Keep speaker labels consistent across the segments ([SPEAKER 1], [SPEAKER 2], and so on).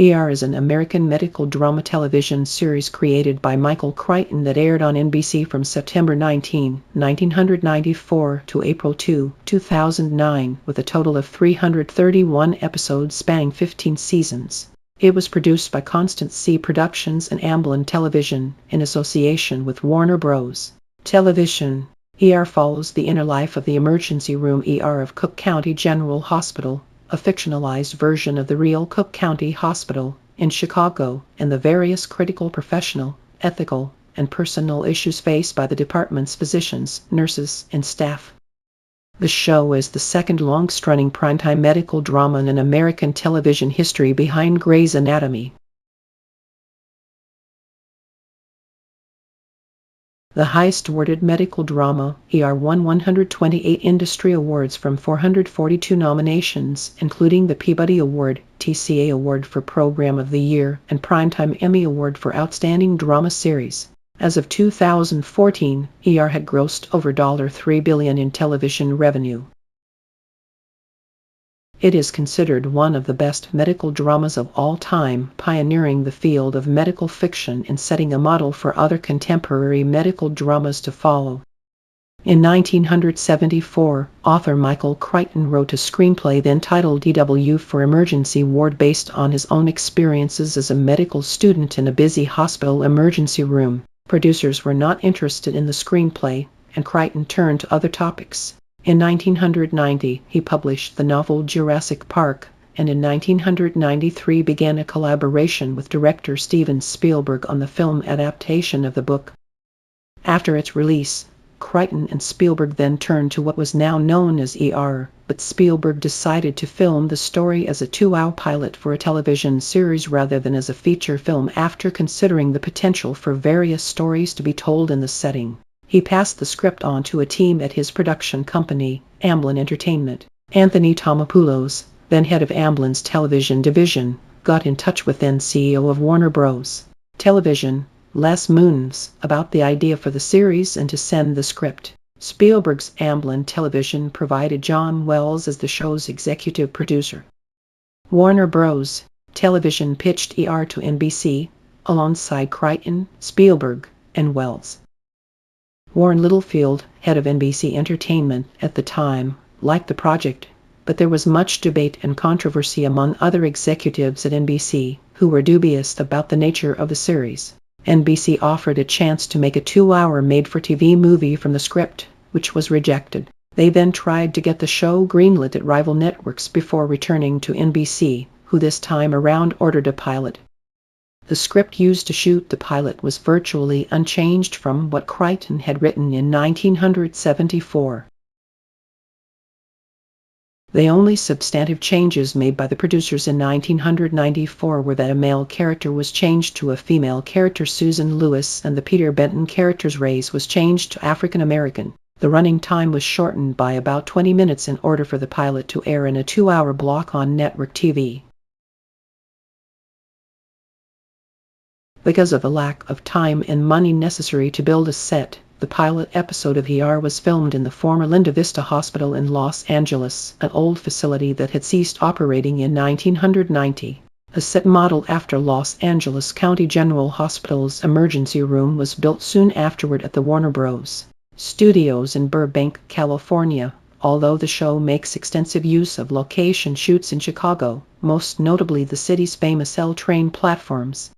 [SPEAKER 1] ER is an American medical drama television series created by Michael Crichton that aired on NBC from September 19, 1994 to April 2, 2009, with a total of 331 episodes spanning 15 seasons. It was produced by Constant C Productions and Amblin Television in association with Warner Bros. Television. ER follows the inner life of the emergency room ER of Cook County General Hospital, a fictionalized version of the real Cook County Hospital in Chicago, and the various critical professional, ethical, and personal issues faced by the department's physicians, nurses, and staff. The show is the second longest-running primetime medical drama in American television history behind Grey's Anatomy. The highest-awarded medical drama, ER won 128 industry awards from 442 nominations, including the Peabody Award, TCA Award for Program of the Year, and Primetime Emmy Award for Outstanding Drama Series. As of 2014, ER had grossed over $3 billion in television revenue. It is considered one of the best medical dramas of all time, pioneering the field of medical fiction and setting a model for other contemporary medical dramas to follow. In 1974, author Michael Crichton wrote a screenplay then titled EW for Emergency Ward based on his own experiences as a medical student in a busy hospital emergency room. Producers were not interested in the screenplay, and Crichton turned to other topics. In 1990, he published the novel Jurassic Park, and in 1993 began a collaboration with director Steven Spielberg on the film adaptation of the book. After its release, Crichton and Spielberg then turned to what was now known as ER, but Spielberg decided to film the story as a 2-hour pilot for a television series rather than as a feature film after considering the potential for various stories to be told in the setting. He passed the script on to a team at his production company, Amblin Entertainment. Anthony Tomopoulos, then head of Amblin's television division, got in touch with then CEO of Warner Bros. Television, Les Moonves, about the idea for the series and to send the script. Spielberg's Amblin Television provided John Wells as the show's executive producer. Warner Bros. Television pitched ER to NBC, alongside Crichton, Spielberg, and Wells. Warren Littlefield, head of NBC Entertainment at the time, liked the project, but there was much debate and controversy among other executives at NBC, who were dubious about the nature of the series. NBC offered a chance to make a 2-hour made-for-TV movie from the script, which was rejected. They then tried to get the show greenlit at rival networks before returning to NBC, who this time around ordered a pilot. The script used to shoot the pilot was virtually unchanged from what Crichton had written in 1974. The only substantive changes made by the producers in 1994 were that a male character was changed to a female character, Susan Lewis, and the Peter Benton character's race was changed to African American. The running time was shortened by about 20 minutes in order for the pilot to air in a 2-hour block on network TV. Because of the lack of time and money necessary to build a set, the pilot episode of ER was filmed in the former Linda Vista Hospital in Los Angeles, an old facility that had ceased operating in 1990. A set modeled after Los Angeles County General Hospital's emergency room was built soon afterward at the Warner Bros. Studios in Burbank, California, although the show makes extensive use of location shoots in Chicago, most notably the city's famous L train platforms.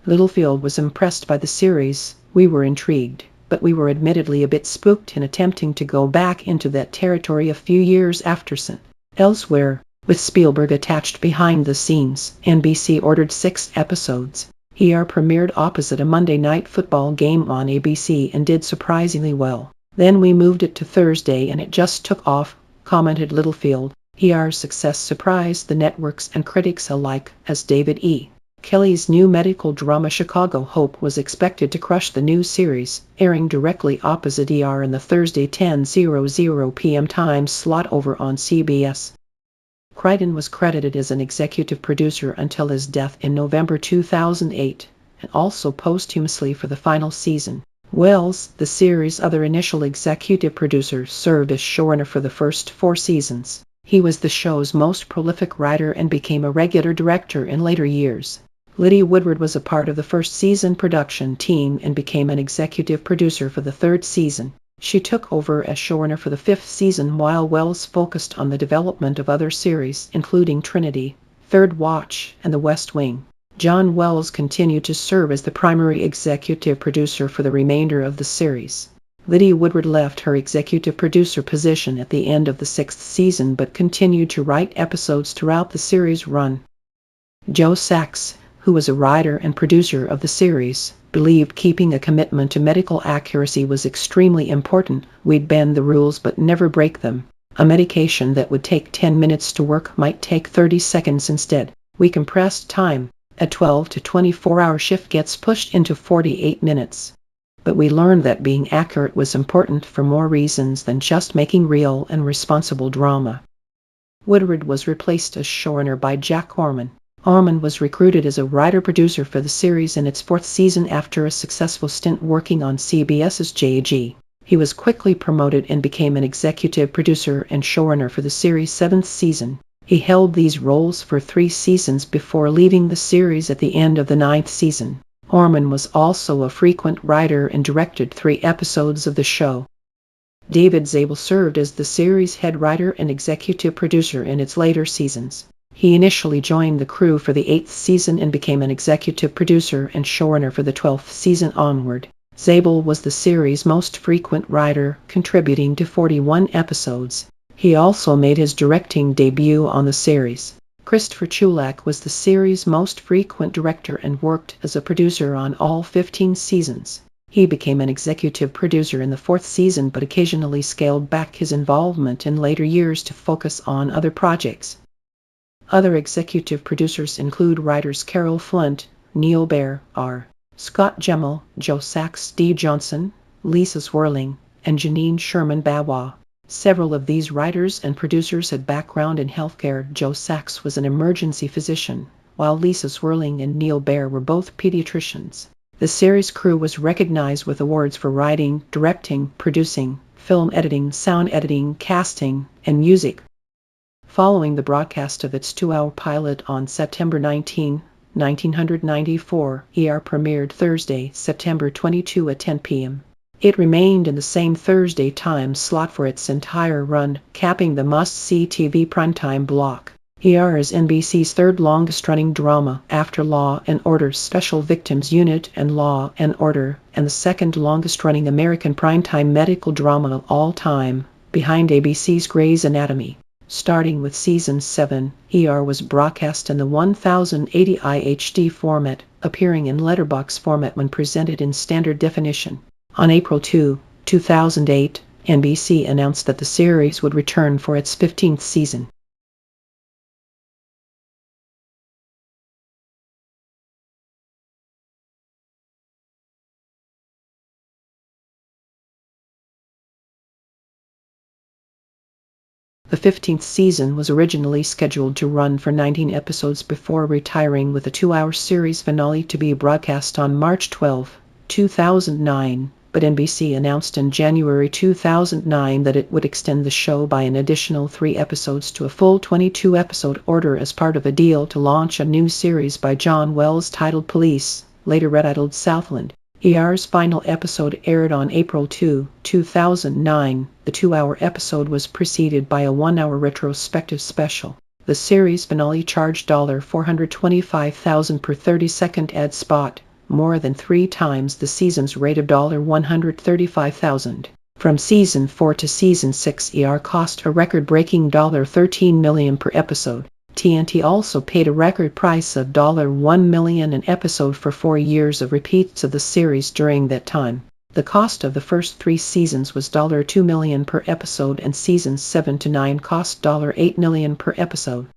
[SPEAKER 1] Littlefield was impressed by the series. We were intrigued, but we were admittedly a bit spooked in attempting to go back into that territory a few years after St. Elsewhere, with Spielberg attached behind the scenes. NBC ordered 6 episodes. ER premiered opposite a Monday Night Football game on ABC and did surprisingly well. Then we moved it to Thursday and it just took off, commented Littlefield. ER's success surprised the networks and critics alike, as David E. Kelly's new medical drama Chicago Hope was expected to crush the new series, airing directly opposite ER in the Thursday 10:00 p.m. time slot over on CBS. Crichton was credited as an executive producer until his death in November 2008, and also posthumously for the final season. Wells, the series' other initial executive producer, served as showrunner for the first 4 seasons. He was the show's most prolific writer and became a regular director in later years. Lydia Woodward was a part of the first season production team and became an executive producer for the third season. She took over as showrunner for the fifth season while Wells focused on the development of other series, including Trinity, Third Watch, and The West Wing. John Wells continued to serve as the primary executive producer for the remainder of the series. Lydia Woodward left her executive producer position at the end of the sixth season but continued to write episodes throughout the series' run. Joe Sachs, who was a writer and producer of the series, believed keeping a commitment to medical accuracy was extremely important. We'd bend the rules but never break them. A medication that would take 10 minutes to work might take 30 seconds instead. We compressed time. A 12 to 24-hour shift gets pushed into 48 minutes. But we learned that being accurate was important for more reasons than just making real and responsible drama. Woodward was replaced as showrunner by Jack Orman. Orman was recruited as a writer-producer for the series in its fourth season after a successful stint working on CBS's JG. He was quickly promoted and became an executive producer and showrunner for the series' seventh season. He held these roles for 3 seasons before leaving the series at the end of the ninth season. Orman was also a frequent writer and directed 3 episodes of the show. David Zabel served as the series' head writer and executive producer in its later seasons. He initially joined the crew for the 8th season and became an executive producer and showrunner for the 12th season onward. Zabel was the series' most frequent writer, contributing to 41 episodes. He also made his directing debut on the series. Christopher Chulak was the series' most frequent director and worked as a producer on all 15 seasons. He became an executive producer in the 4th season but occasionally scaled back his involvement in later years to focus on other projects. Other executive producers include writers Carol Flint, Neil Baer, R. Scott Gemmell, Joe Sachs, D. Johnson, Lisa Swirling, and Janine Sherman Bawa. Several of these writers and producers had background in healthcare. Joe Sachs was an emergency physician, while Lisa Swirling and Neil Baer were both pediatricians. The series crew was recognized with awards for writing, directing, producing, film editing, sound editing, casting, and music. Following the broadcast of its 2-hour pilot on September 19, 1994, ER premiered Thursday, September 22 at 10 p.m. It remained in the same Thursday time slot for its entire run, capping the must-see TV primetime block. ER is NBC's third longest-running drama after Law & Order's Special Victims Unit and Law & Order, and the second longest-running American primetime medical drama of all time, behind ABC's Grey's Anatomy. Starting with Season 7, ER was broadcast in the 1080i HD format, appearing in letterbox format when presented in standard definition. On April 2, 2008, NBC announced that the series would return for its 15th season. The 15th season was originally scheduled to run for 19 episodes before retiring, with a 2-hour series finale to be broadcast on March 12, 2009, but NBC announced in January 2009 that it would extend the show by an additional 3 episodes to a full 22-episode order as part of a deal to launch a new series by John Wells titled Police, later retitled Southland. ER's final episode aired on April 2, 2009. The 2-hour episode was preceded by a 1-hour retrospective special. The series finale charged $425,000 per 30-second ad spot, more than 3 times the season's rate of $135,000. From Season 4 to Season 6, ER cost a record-breaking $13 million per episode. TNT also paid a record price of $1 million an episode for 4 years of repeats of the series during that time. The cost of the first 3 seasons was $2 million per episode, and Seasons 7 to 9 cost $8 million per episode.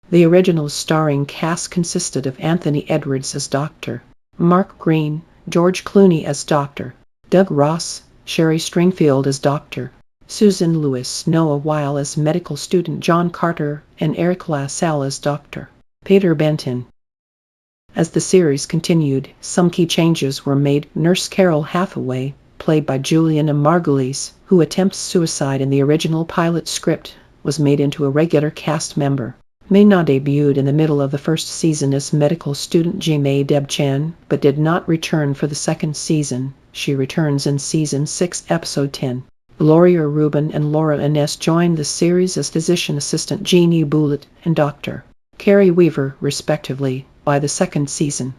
[SPEAKER 1] The original starring cast consisted of Anthony Edwards as Dr. Mark Green, George Clooney as Dr. Doug Ross, Sherry Stringfield as Dr. Susan Lewis, Noah Weil as medical student John Carter, and Eric LaSalle as Dr. Peter Benton. As the series continued, some key changes were made. Nurse Carol Hathaway, played by Juliana Margulies, who attempts suicide in the original pilot script, was made into a regular cast member. Mei-na debuted in the middle of the first season as medical student Ji-mei Deb-chan, but did not return for the second season. She returns in Season 6, Episode 10. Gloria Rubin and Laura Innes joined the series as physician assistant Jeannie Bullitt and Dr. Carrie Weaver, respectively, by the second season.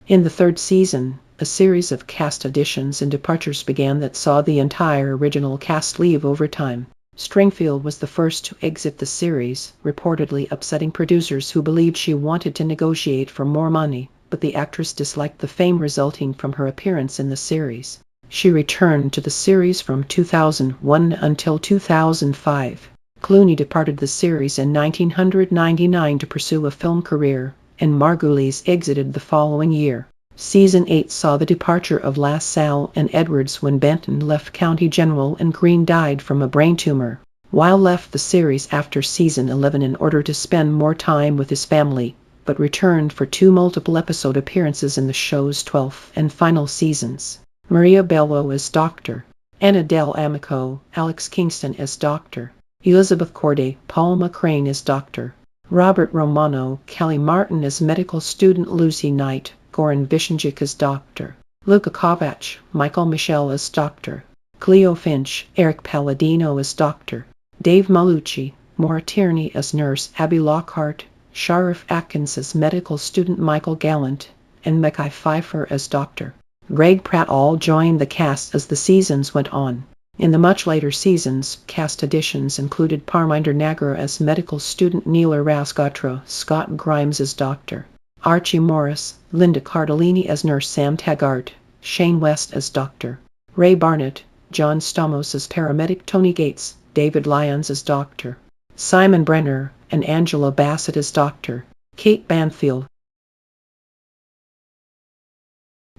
[SPEAKER 1] In the third season, a series of cast additions and departures began that saw the entire original cast leave over time. Stringfield was the first to exit the series, reportedly upsetting producers who believed she wanted to negotiate for more money, but the actress disliked the fame resulting from her appearance in the series. She returned to the series from 2001 until 2005. Clooney departed the series in 1999 to pursue a film career, and Margulies exited the following year. Season 8 saw the departure of LaSalle and Edwards when Benton left County General and Green died from a brain tumor. Weil left the series after Season 11 in order to spend more time with his family, but returned for 2 multiple-episode appearances in the show's 12th and final seasons. Maria Bello as Dr. Anna Del Amico, Alex Kingston as Dr. Elizabeth Corday, Paul McCrane as Dr. Robert Romano, Kelly Martin as medical student Lucy Knight, Goran Vishnjic as Dr. Luka Kovac, Michael Michelle as Dr. Cleo Finch, Eric Palladino as Dr. Dave Malucci, Maura Tierney as Nurse Abby Lockhart, Sharif Atkins as medical student Michael Gallant, and Mekhi Phifer as Dr. Greg Pratt all joined the cast as the seasons went on. In the much later seasons, cast additions included Parminder Nagra as medical student Neela Rasgotra, Scott Grimes as Dr. Archie Morris, Linda Cardellini as Nurse Sam Taggart, Shane West as Dr. Ray Barnett, John Stamos as paramedic Tony Gates, David Lyons as Dr. Simon Brenner, and Angela Bassett as Dr. Kate Banfield.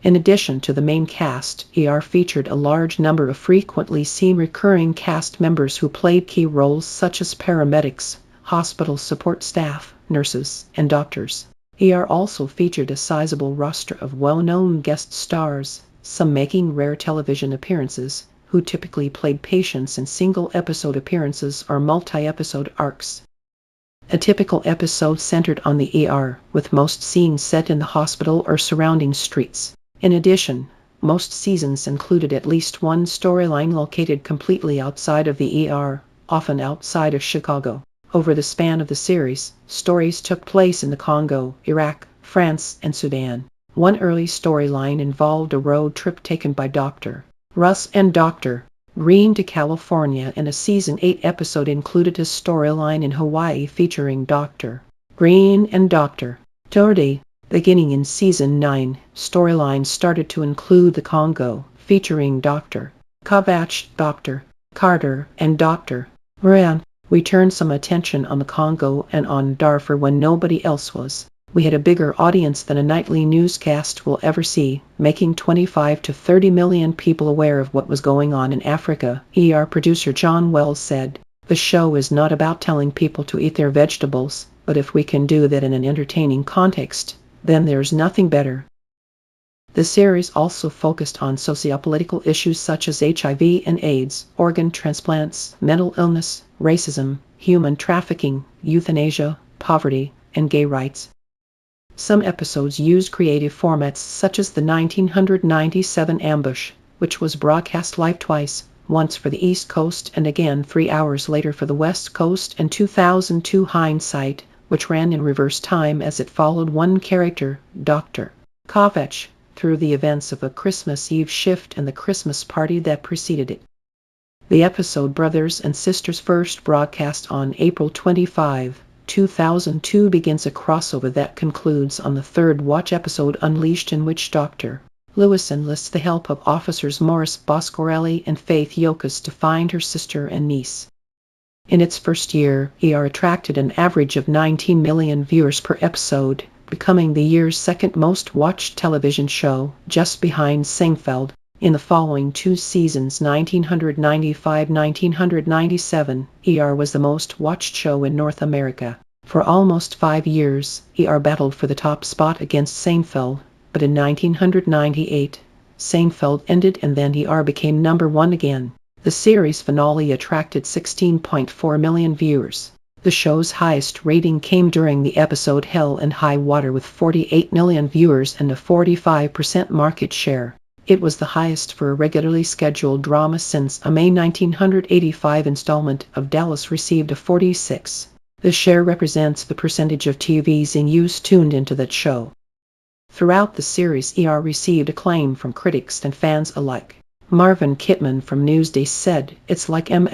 [SPEAKER 1] In addition to the main cast, ER featured a large number of frequently seen recurring cast members who played key roles such as paramedics, hospital support staff, nurses, and doctors. ER also featured a sizable roster of well-known guest stars, some making rare television appearances, who typically played patients in single-episode appearances or multi-episode arcs. A typical episode centered on the ER, with most scenes set in the hospital or surrounding streets. In addition, most seasons included at least one storyline located completely outside of the ER, often outside of Chicago. Over the span of the series, stories took place in the Congo, Iraq, France, and Sudan. One early storyline involved a road trip taken by Dr. Russ and Dr. Green to California, and a Season 8 episode included a storyline in Hawaii featuring Dr. Green and Dr. Doherty. Beginning in Season 9, storylines started to include the Congo, featuring Dr. Kovac, Dr. Carter, and Dr. Moran. We turned some attention on the Congo and on Darfur when nobody else was. We had a bigger audience than a nightly newscast will ever see, making 25 to 30 million people aware of what was going on in Africa, ER producer John Wells said. The show is not about telling people to eat their vegetables, but if we can do that in an entertaining context, then there's nothing better. The series also focused on sociopolitical issues such as HIV and AIDS, organ transplants, mental illness, racism, human trafficking, euthanasia, poverty, and gay rights. Some episodes used creative formats such as the 1997 Ambush, which was broadcast live twice, once for the East Coast and again 3 hours later for the West Coast, and 2002 Hindsight, which ran in reverse time as it followed one character, Dr. Kovac, through the events of a Christmas Eve shift and the Christmas party that preceded it. The episode Brothers and Sisters, first broadcast on April 25, 2002, begins a crossover that concludes on the third watch episode Unleashed, in which Dr. Lewis enlists the help of officers Morris Boscorelli and Faith Yokas to find her sister and niece. In its first year, ER attracted an average of 19 million viewers per episode, becoming the year's second most watched television show, just behind Seinfeld. In the following 2 seasons, 1995-1997, ER was the most watched show in North America. For almost 5 years, ER battled for the top spot against Seinfeld, but in 1998, Seinfeld ended and then ER became number 1 again. The series finale attracted 16.4 million viewers. The show's highest rating came during the episode Hell and High Water with 48 million viewers and a 45% market share. It was the highest for a regularly scheduled drama since a May 1985 installment of Dallas received a 46. The share represents the percentage of TVs in use tuned into that show. Throughout the series, ER received acclaim from critics and fans alike. Marvin Kittman from Newsday said, "It's like M******************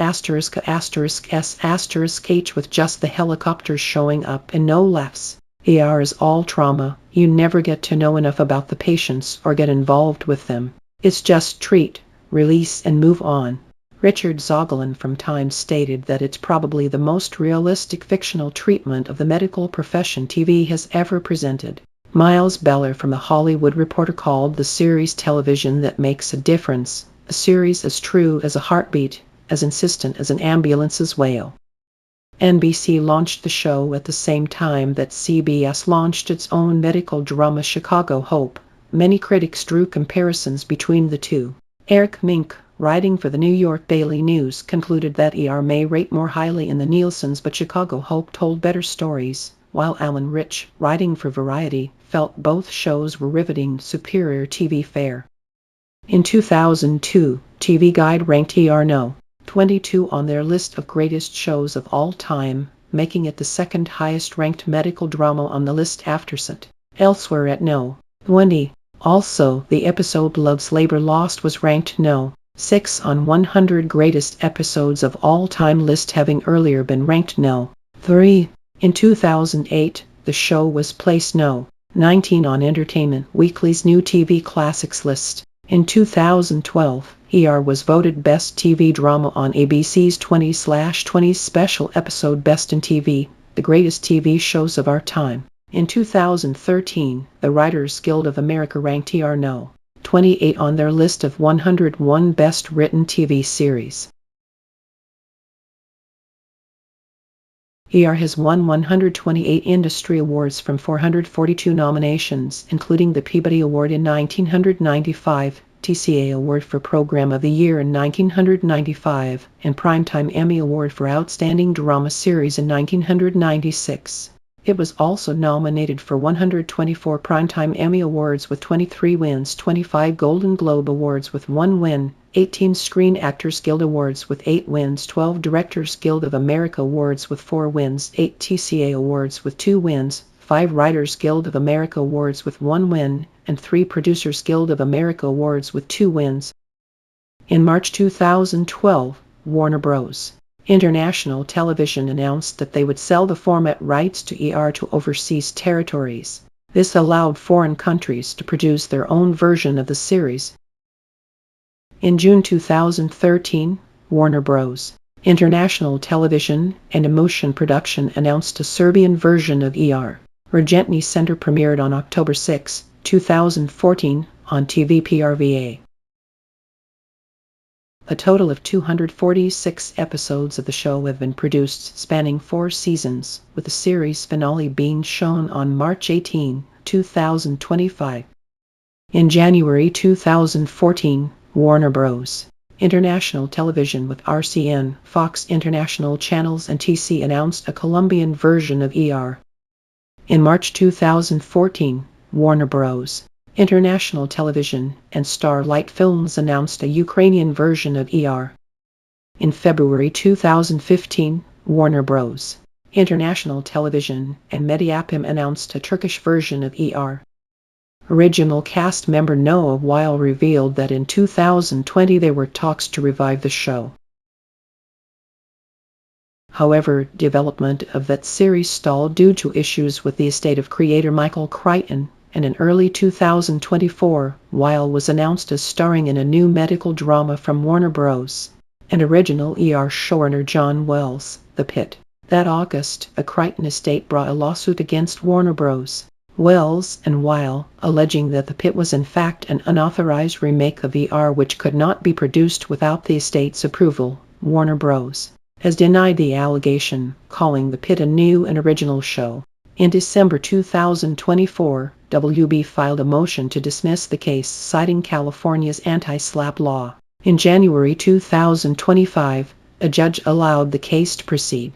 [SPEAKER 1] with just the helicopters showing up and no laughs. ER is all trauma. You never get to know enough about the patients or get involved with them. It's just treat, release and move on." Richard Zoglin from Time stated that it's probably the most realistic fictional treatment of the medical profession TV has ever presented. Miles Beller from The Hollywood Reporter called the series television that makes a difference, a series as true as a heartbeat, as insistent as an ambulance's wail. NBC launched the show at the same time that CBS launched its own medical drama Chicago Hope. Many critics drew comparisons between the two. Eric Mink, writing for the New York Daily News, concluded that ER may rate more highly in the Nielsen's, but Chicago Hope told better stories, while Alan Rich, writing for Variety, felt both shows were riveting, superior TV fare. In 2002, TV Guide ranked ER No. 22 on their list of greatest shows of all time, making it the second highest ranked medical drama on the list after St. Elsewhere at No. 20. Also, the episode Love's Labor Lost was ranked No. 6 on 100 greatest episodes of all time list, having earlier been ranked No. 3. In 2008, the show was placed No. 19 on Entertainment Weekly's new TV classics list. In 2012, ER was voted Best TV Drama on ABC's 20/20 special episode Best in TV, the greatest TV shows of our time. In 2013, the Writers Guild of America ranked ER No. 28 on their list of 101 best written TV series. ER has won 128 industry awards from 442 nominations, including the Peabody Award in 1995, TCA Award for Program of the Year in 1995, and Primetime Emmy Award for Outstanding Drama Series in 1996. It was also nominated for 124 Primetime Emmy Awards with 23 wins, 25 Golden Globe Awards with 1 win, 18 Screen Actors Guild Awards with 8 wins, 12 Directors Guild of America Awards with 4 wins, 8 TCA Awards with 2 wins, 5 Writers Guild of America Awards with 1 win, and 3 Producers Guild of America Awards with 2 wins. In March 2012, Warner Bros. International Television announced that they would sell the format rights to ER to overseas territories. This allowed foreign countries to produce their own version of the series. In June 2013, Warner Bros. International Television and Emotion Production announced a Serbian version of ER. Urgentni Center premiered on October 6, 2014, on TVPRVA. A total of 246 episodes of the show have been produced, spanning 4 seasons, with the series finale being shown on March 18, 2025. In January 2014, Warner Bros. International Television with RCN, Fox International Channels and TC announced a Colombian version of ER. In March 2014, Warner Bros. International Television and Starlight Films announced a Ukrainian version of ER. In February 2015, Warner Bros. International Television and Mediapim announced a Turkish version of ER. Original cast member Noah Weil revealed that in 2020 there were talks to revive the show. However, development of that series stalled due to issues with the estate of creator Michael Crichton, and in early 2024, Weil was announced as starring in a new medical drama from Warner Bros. And original ER showrunner John Wells, The Pit. That August, a Crichton estate brought a lawsuit against Warner Bros. Wells and Weil, alleging that The Pit was in fact an unauthorized remake of ER which could not be produced without the estate's approval. Warner Bros. Has denied the allegation, calling The Pit a new and original show. In December 2024, WB filed a motion to dismiss the case, citing California's anti-SLAPP law. In January 2025, a judge allowed the case to proceed.